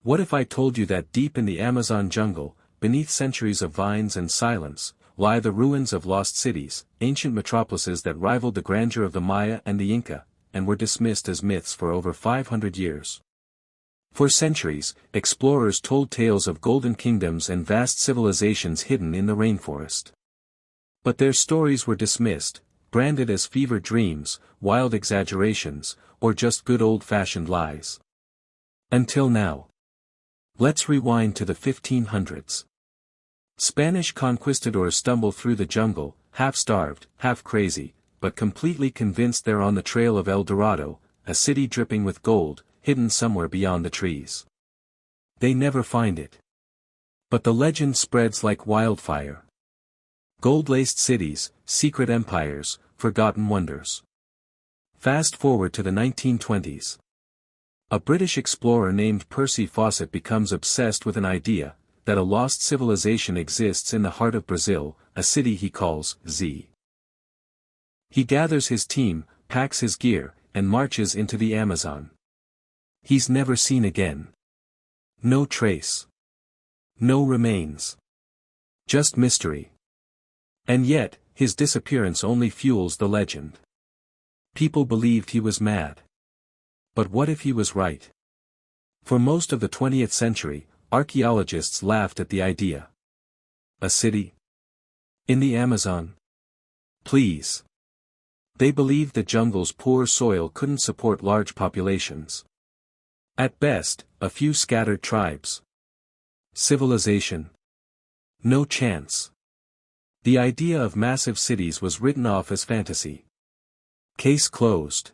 What if I told you that deep in the Amazon jungle, beneath centuries of vines and silence, lie the ruins of lost cities, ancient metropolises that rivaled the grandeur of the Maya and the Inca, and were dismissed as myths for over 500 years. For centuries, explorers told tales of golden kingdoms and vast civilizations hidden in the rainforest. But their stories were dismissed, branded as fever dreams, wild exaggerations, or just good old-fashioned lies. Until now. Let's rewind to the 1500s. Spanish conquistadors stumble through the jungle, half-starved, half-crazy, but completely convinced they're on the trail of El Dorado, a city dripping with gold, hidden somewhere beyond the trees. They never find it. But the legend spreads like wildfire. Gold-laced cities, secret empires, forgotten wonders. Fast forward to the 1920s. A British explorer named Percy Fawcett becomes obsessed with an idea, that a lost civilization exists in the heart of Brazil, a city he calls Z. He gathers his team, packs his gear, and marches into the Amazon. He's never seen again. No trace. No remains. Just mystery. And yet, his disappearance only fuels the legend. People believed he was mad. But what if he was right? For most of the 20th century, archaeologists laughed at the idea. A city? In the Amazon? Please. They believed the jungle's poor soil couldn't support large populations. At best, a few scattered tribes. Civilization? No chance. The idea of massive cities was written off as fantasy. Case closed.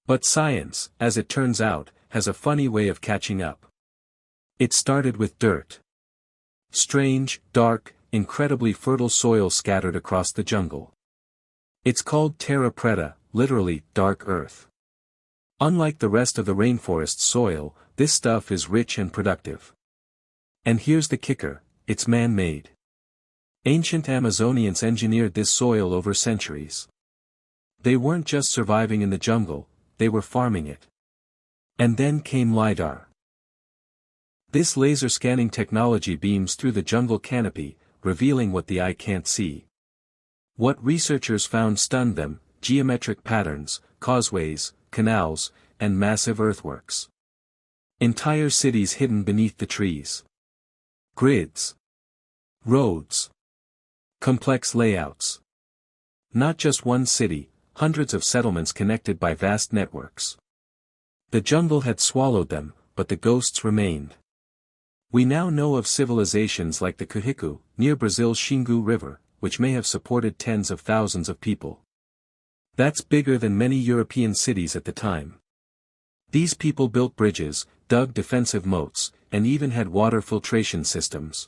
But science, as it turns out, has a funny way of catching up. It started with dirt. Strange, dark, incredibly fertile soil scattered across the jungle. It's called Terra Preta, literally, dark earth. Unlike the rest of the rainforest's soil, this stuff is rich and productive. And here's the kicker, it's man-made. Ancient Amazonians engineered this soil over centuries. They weren't just surviving in the jungle, they were farming it. And then came LiDAR. This laser scanning technology beams through the jungle canopy, revealing what the eye can't see. What researchers found stunned them: geometric patterns, causeways, canals, and massive earthworks. Entire cities hidden beneath the trees. Grids. Roads. Complex layouts. Not just one city, hundreds of settlements connected by vast networks. The jungle had swallowed them, but the ghosts remained. We now know of civilizations like the Kuhiku, near Brazil's Xingu River, which may have supported tens of thousands of people. That's bigger than many European cities at the time. These people built bridges, dug defensive moats, and even had water filtration systems.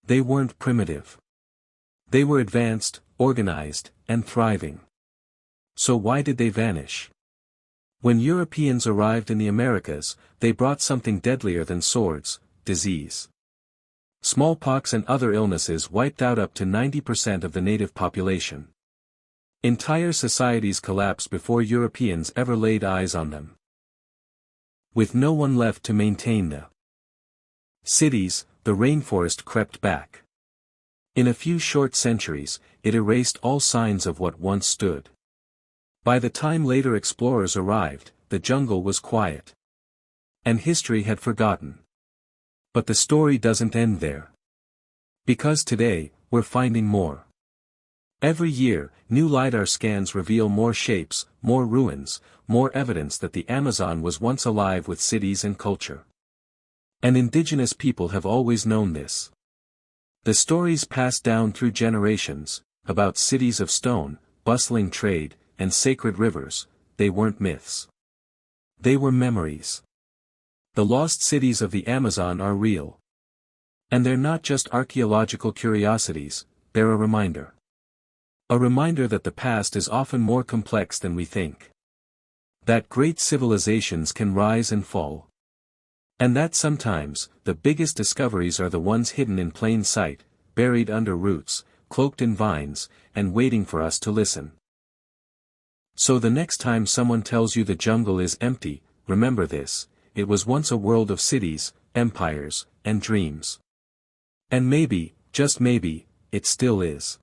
They weren't primitive. They were advanced, organized, and thriving. So why did they vanish? When Europeans arrived in the Americas, they brought something deadlier than swords: disease. Smallpox and other illnesses wiped out up to 90% of the native population. Entire societies collapsed before Europeans ever laid eyes on them. With no one left to maintain the cities, the rainforest crept back. In a few short centuries, it erased all signs of what once stood. By the time later explorers arrived, the jungle was quiet. And history had forgotten. But the story doesn't end there. Because today, we're finding more. Every year, new LiDAR scans reveal more shapes, more ruins, more evidence that the Amazon was once alive with cities and culture. And indigenous people have always known this. The stories passed down through generations, about cities of stone, bustling trade, and sacred rivers, they weren't myths. They were memories. The lost cities of the Amazon are real. And they're not just archaeological curiosities, they're a reminder. A reminder that the past is often more complex than we think. That great civilizations can rise and fall. And that sometimes, the biggest discoveries are the ones hidden in plain sight, buried under roots, cloaked in vines, and waiting for us to listen. So the next time someone tells you the jungle is empty, remember this: it was once a world of cities, empires, and dreams. And maybe, just maybe, it still is.